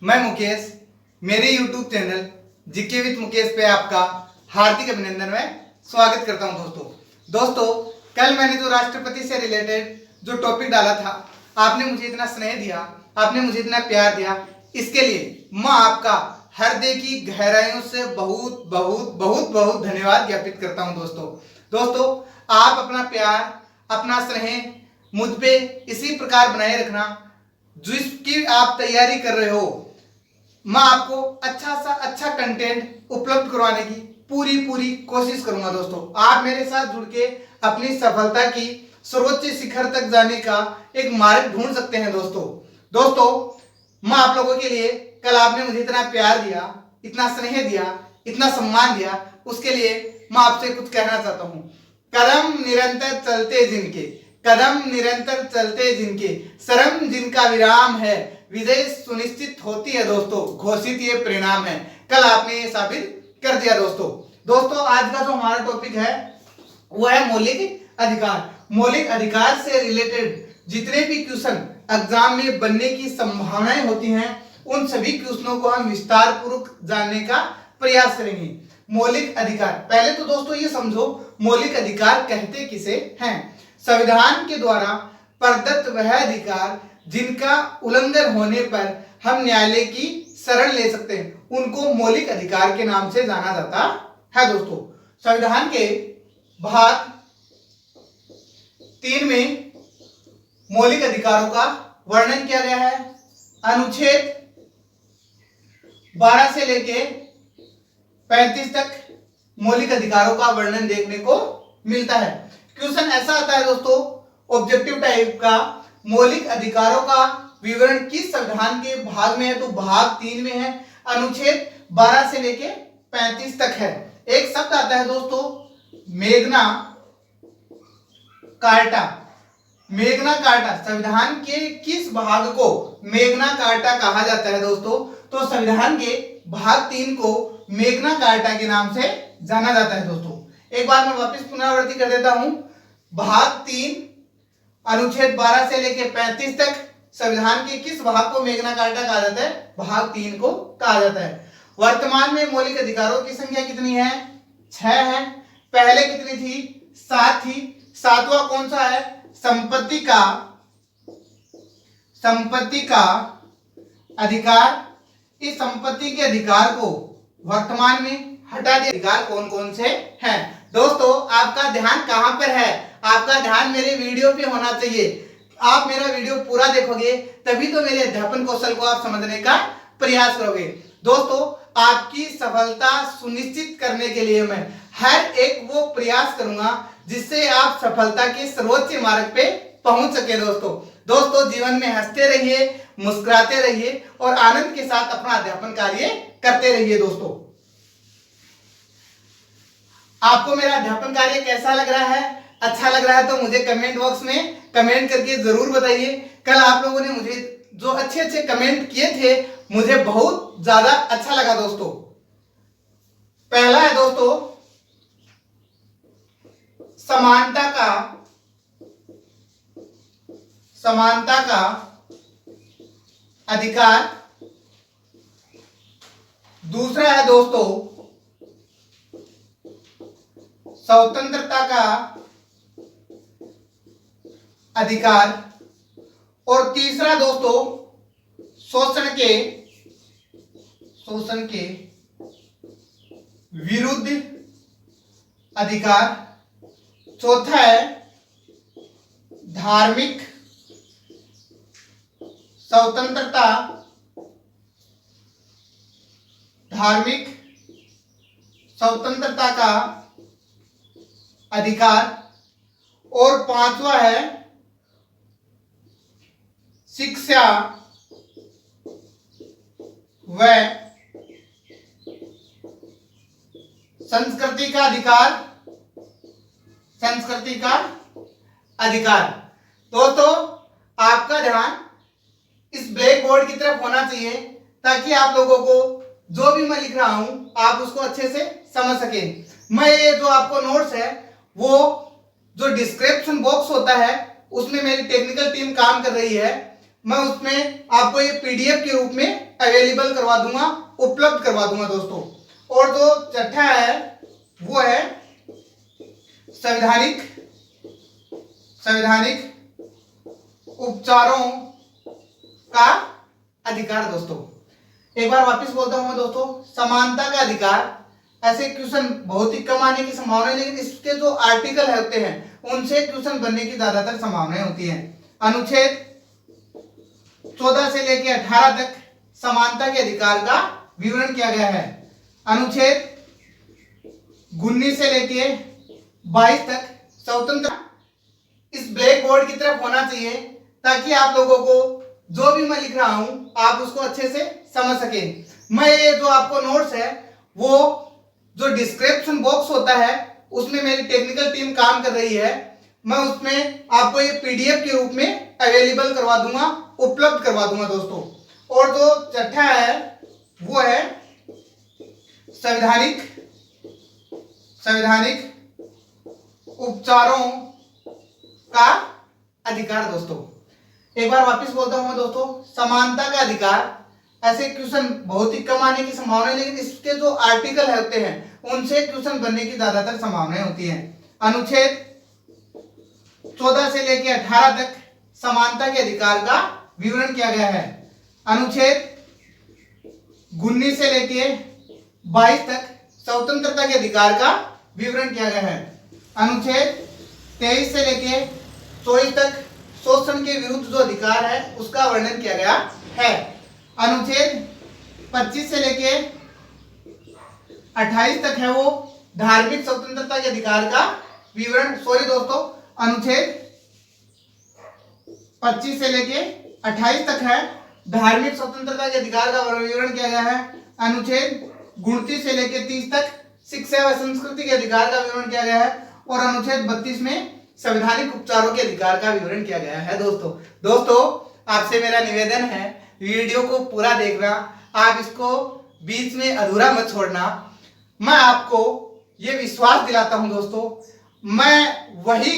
मैं मुकेश, मेरे YouTube channel GK with Mukesh पे आपका हार्दिक अभिनंदन में स्वागत करता हूं। दोस्तों कल मैंने जो राष्ट्रपति से रिलेटेड जो टॉपिक डाला था, आपने मुझे इतना स्नेह दिया, आपने मुझे इतना प्यार दिया, इसके लिए मैं आपका हृदय की गहराइयों से बहुत बहुत बहुत बहुत धन्यवाद ज्ञापित करता हूं। दोस्तों आप अपना प्यार, अपना स्नेह मुझ पे इसी प्रकार बनाए रखना। जिसकी आप तैयारी कर रहे हो, मैं आपको अच्छा सा अच्छा कंटेंट उपलब्ध करवाने की पूरी कोशिश करूंगा। दोस्तों आप मेरे साथ जुड़ के अपनी सफलता की सर्वोच्च शिखर तक जाने का एक मार्ग ढूंढ सकते हैं। दोस्तों मैं आप लोगों के लिए, कल आपने मुझे इतना प्यार दिया, इतना स्नेह दिया, इतना सम्मान दिया, उसके लिए मैं आपसे कुछ कहना चाहता हूं। कदम निरंतर चलते जिनके, कदम निरंतर चलते जिनके, शर्म जिनका विराम है, विजय सुनिश्चित होती है। दोस्तों घोषित ये परिणाम है। कल आपने ये साबित कर दिया। दोस्तों आज का जो हमारा टॉपिक है वो है मौलिक अधिकार। मौलिक अधिकार से रिलेटेड जितने भी क्वेश्चन एग्जाम में बनने की संभावनाएं होती हैं, उन सभी क्वेश्चनों को हम विस्तार पूर्वक जानने का प्रयास करेंगे। मौलिक अधिकार, पहले तो दोस्तों ये समझो मौलिक अधिकार कहते किसे हैं। संविधान के द्वारा प्रदत्त वह अधिकार जिनका उल्लंघन होने पर हम न्यायालय की शरण ले सकते हैं, उनको मौलिक अधिकार के नाम से जाना जाता है। दोस्तों संविधान के भाग 3 में मौलिक अधिकारों का वर्णन किया गया है। अनुच्छेद 12 से लेके 35 तक मौलिक अधिकारों का वर्णन देखने को मिलता है। क्वेश्चन ऐसा आता है दोस्तों, ऑब्जेक्टिव टाइप का, मौलिक अधिकारों का विवरण किस संविधान के भाग में है, तो भाग 3 में है। अनुच्छेद 12 से लेके 35 तक है। एक शब्द आता है दोस्तों मेग्ना कार्टा। मेग्ना कार्टा, संविधान के किस भाग को मेग्ना कार्टा कहा जाता है दोस्तों, तो संविधान के भाग 3 को मेग्ना कार्टा के नाम से जाना जाता है। दोस्तों एक बार मैं वापस पुनरावृत्ति कर देता हूं। भाग 3 अनुच्छेद 12 से लेकर 35 तक संविधान के किस भाग को मेग्ना कार्टा कहा जाता है, भाग 3 को कहा जाता है। वर्तमान में मौलिक अधिकारों की संख्या कितनी है, 6 है। पहले कितनी थी, 7 थी। 7वां कौन सा है, संपत्ति का अधिकार। इस संपत्ति के अधिकार को वर्तमान में हटा दिया। अधिकार कौन कौन से हैं दोस्तों, आपका ध्यान कहां पर है, आपका ध्यान मेरे वीडियो पे होना चाहिए। आप मेरा वीडियो पूरा देखोगे तभी तो मेरे अध्यापन कौशल को आप समझने का प्रयास करोगे। दोस्तों आपकी सफलता सुनिश्चित करने के लिए मैं हर एक वो प्रयास करूंगा जिससे आप सफलता के सर्वोच्च मार्ग पे पहुंच सके। दोस्तों जीवन में हंसते रहिए, मुस्कुराते रहिए और आनंद के साथ अपना अध्यापन कार्य करते रहिए। दोस्तों आपको मेरा अध्यापन कार्य कैसा लग रहा है, अच्छा लग रहा है तो मुझे कमेंट बॉक्स में कमेंट करके जरूर बताइए। कल आप लोगों ने मुझे जो अच्छे कमेंट किए थे, मुझे बहुत ज्यादा अच्छा लगा। दोस्तों पहला है दोस्तों समानता का अधिकार। दूसरा है दोस्तों स्वतंत्रता का अधिकार। और तीसरा दोस्तों शोषण के विरुद्ध अधिकार। चौथा है धार्मिक स्वतंत्रता, का अधिकार। और पांचवा है शिक्षा व संस्कृति का अधिकार। दोस्तों आपका ध्यान इस ब्लैक बोर्ड की तरफ होना चाहिए ताकि आप लोगों को जो भी मैं लिख रहा हूं आप उसको अच्छे से समझ सकें। मैं ये जो आपको नोट्स है वो जो डिस्क्रिप्शन बॉक्स होता है उसमें मेरी टेक्निकल टीम काम कर रही है। मैं उसमें आपको ये पीडीएफ के रूप में अवेलेबल करवा दूंगा, उपलब्ध करवा दूंगा दोस्तों। और जो छठा है वो है संवैधानिक उपचारों का अधिकार। दोस्तों एक बार वापस बोलता हूं मैं दोस्तों, समानता का अधिकार। ऐसे क्वेश्चन बहुत ही कम आने की संभावना है, लेकिन इसके जो आर्टिकल होते हैं उनसे क्वेश्चन बनने की ज्यादातर संभावनाएं होती है। अनुच्छेद 14 से लेकर 18 तक समानता के अधिकार का विवरण किया गया है। अनुच्छेद 19 से लेकर 22 तक स्वतंत्र। इस ब्लैक बोर्ड की तरफ होना चाहिए ताकि आप लोगों को जो भी मैं लिख रहा हूं आप उसको अच्छे से समझ सकें। मैं ये जो आपको नोट्स है वो जो डिस्क्रिप्शन बॉक्स होता है उसमें मेरी टेक्निकल टीम काम कर रही है, मैं उसमें आपको ये पीडीएफ के रूप में अवेलेबल करवा दूंगा, उपलब्ध करवा दूंगा दोस्तों। और जो छठा है वो है संवैधानिक उपचारों का अधिकार। दोस्तों एक बार वापस बोलता हूं मैं दोस्तों, समानता का अधिकार। ऐसे क्वेश्चन बहुत ही कम आने की संभावना है, लेकिन इसके जो आर्टिकल होते हैं उनसे क्वेश्चन बनने की ज्यादातर संभावनाएं होती है। अनुच्छेद 14 से लेकर 18 तक समानता के अधिकार का विवरण किया गया है। अनुच्छेद 19 से लेकर 22 तक स्वतंत्रता के अधिकार का विवरण किया गया है। अनुच्छेद 23 से लेकर 24 तक शोषण के विरुद्ध जो अधिकार है उसका वर्णन किया गया है। अनुच्छेद 25 से लेकर 28 तक है वो धार्मिक स्वतंत्रता के अधिकार का विवरण। सॉरी दोस्तों, अनुच्छेद 25 से लेके 28 तक है धार्मिक स्वतंत्रता के अधिकार का विवरण किया गया है। अनुच्छेद 29 से लेके 30 तक शिक्षा व संस्कृति के अधिकार का विवरण किया गया है। और अनुच्छेद 32 में संवैधानिक उपचारों के अधिकार का विवरण किया गया है। दोस्तों आपसे मेरा निवेदन है, वीडियो को पूरा देखना, आप इसको बीच में अधूरा मत छोड़ना। मैं आपको ये विश्वास दिलाता हूं दोस्तों, मैं वही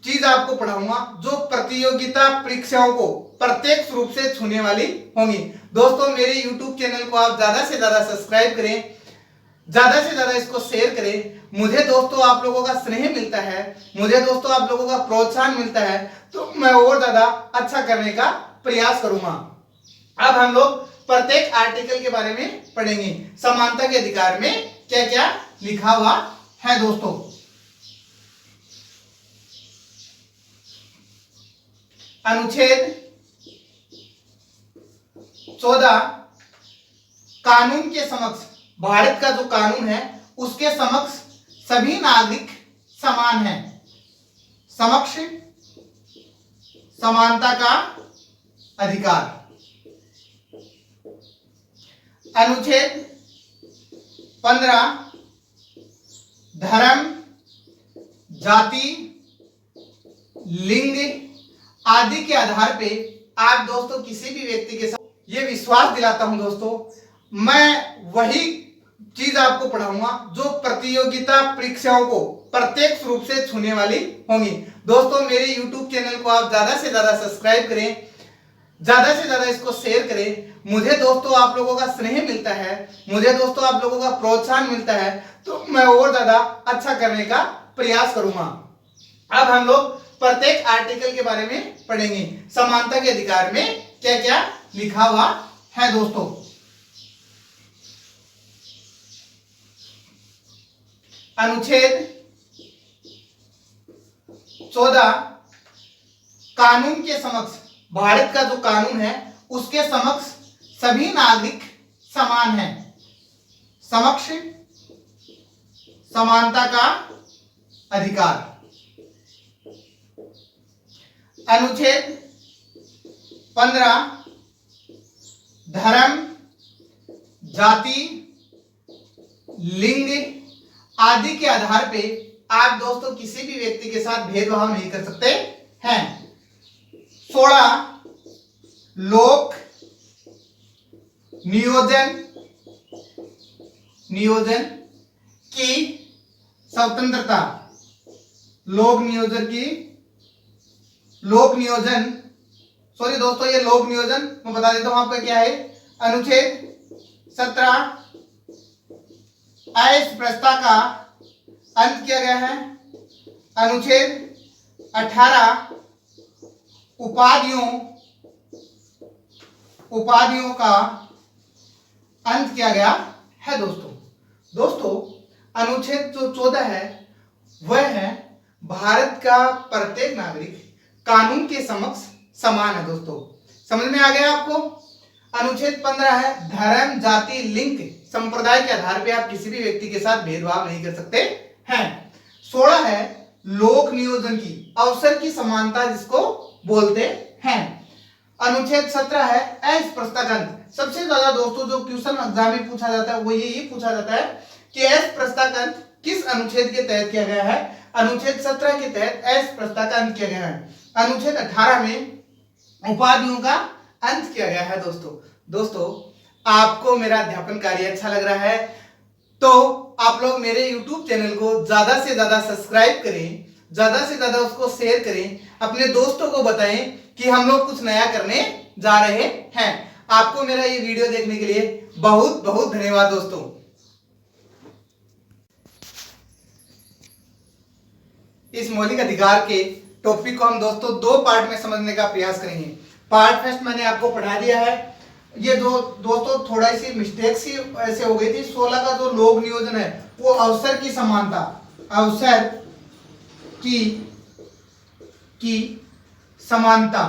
चीज आपको पढ़ाऊंगा जो प्रतियोगिता परीक्षाओं को प्रत्यक्ष रूप से छूने वाली होंगी। दोस्तों मेरे YouTube चैनल को आप ज्यादा से ज्यादा सब्सक्राइब करें, ज्यादा से ज्यादा इसको शेयर करें। मुझे दोस्तों आप लोगों का स्नेह मिलता है, मुझे दोस्तों आप लोगों का प्रोत्साहन मिलता है, तो मैं और ज्यादा अच्छा करने का प्रयास करूंगा। अब हम लोग प्रत्येक आर्टिकल के बारे में पढ़ेंगे, समानता के अधिकार में क्या क्या लिखा हुआ है। दोस्तों अनुच्छेद 14 कानून के समक्ष, भारत का जो कानून है उसके समक्ष सभी नागरिक समान हैं। समक्ष समानता का अधिकार। अनुच्छेद 15 धर्म, जाति, लिंग आदि के आधार पे आप दोस्तों किसी भी व्यक्ति के साथ, ये विश्वास दिलाता हूं दोस्तों, मैं वही चीज आपको पढ़ाऊंगा जो प्रतियोगिता परीक्षाओं को प्रत्यक्ष रूप से छूने वाली होंगी। दोस्तों मेरे YouTube चैनल को आप ज्यादा से ज्यादा सब्सक्राइब करें, ज्यादा से ज्यादा इसको शेयर करें। मुझे दोस्तों आप लोगों का स्नेह मिलता है, मुझे दोस्तों आप लोगों का प्रोत्साहन मिलता है, तो मैं और ज्यादा अच्छा करने का प्रयास करूंगा। अब हम लोग प्रत्येक आर्टिकल के बारे में पढ़ेंगे, समानता के अधिकार में क्या क्या लिखा हुआ है। दोस्तों अनुच्छेद 14 कानून के समक्ष, भारत का जो कानून है उसके समक्ष सभी नागरिक समान हैं। समक्ष समानता का अधिकार। अनुच्छेद 15 धर्म, जाति, लिंग आदि के आधार पे आप दोस्तों किसी भी व्यक्ति के साथ भेदभाव नहीं कर सकते हैं। 16 लोक नियोजन की स्वतंत्रता। लोक नियोजन सॉरी दोस्तों, ये लोक नियोजन मैं बता देता हूं आपका क्या है। अनुच्छेद 17 अस्पृश्यता का अंत किया गया है। अनुच्छेद 18 उपाधियों का अंत किया गया है। दोस्तों अनुच्छेद जो 14 है वह है भारत का प्रत्येक नागरिक कानून के समक्ष समान है। दोस्तों समझ में आ गया आपको। अनुच्छेद 15 है धर्म, जाति, लिंग, संप्रदाय के आधार पे आप किसी भी व्यक्ति के साथ भेदभाव नहीं कर सकते हैं। 16 है लोक नियोजन की अवसर की समानता जिसको बोलते हैं। अनुच्छेद 17 है अस्पृश्यता का अंत। सबसे ज्यादा दोस्तों जो क्वेश्चन एग्जाम में पूछा जाता है वो यही पूछा जाता है कि अस्पृश्यता का अंत किस अनुच्छेद के तहत किया गया है। अनुच्छेद 17 के तहत अस्पृश्यता का अंत किया गया है। अनुच्छेद 18 में उपाधियों का अंत किया गया है। दोस्तों आपको मेरा अध्यापन कार्य अच्छा लग रहा है तो आप लोग मेरे YouTube चैनल को ज्यादा से ज्यादा सब्सक्राइब करें, ज्यादा से ज्यादा उसको शेयर करें, अपने दोस्तों को बताएं कि हम लोग कुछ नया करने जा रहे हैं। आपको मेरा ये वीडियो देखने के लिए बहुत बहुत धन्यवाद दोस्तों। इस मौलिक अधिकार के टॉपिक को हम दोस्तों 2 पार्ट में समझने का प्रयास करेंगे। पार्ट फर्स्ट मैंने आपको पढ़ा दिया है। ये दोस्तों थोड़ा सी मिस्टेक सी ऐसे हो गई थी। 16 का जो लोक नियोजन है वो अवसर की समानता, अवसर की समानता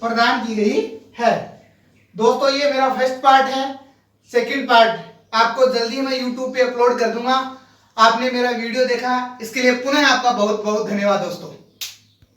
प्रदान की गई है। दोस्तों ये मेरा फर्स्ट पार्ट है। सेकंड पार्ट आपको जल्दी मैं YouTube पे अपलोड कर दूंगा। आपने मेरा वीडियो देखा इसके लिए पुनः आपका बहुत बहुत धन्यवाद दोस्तों।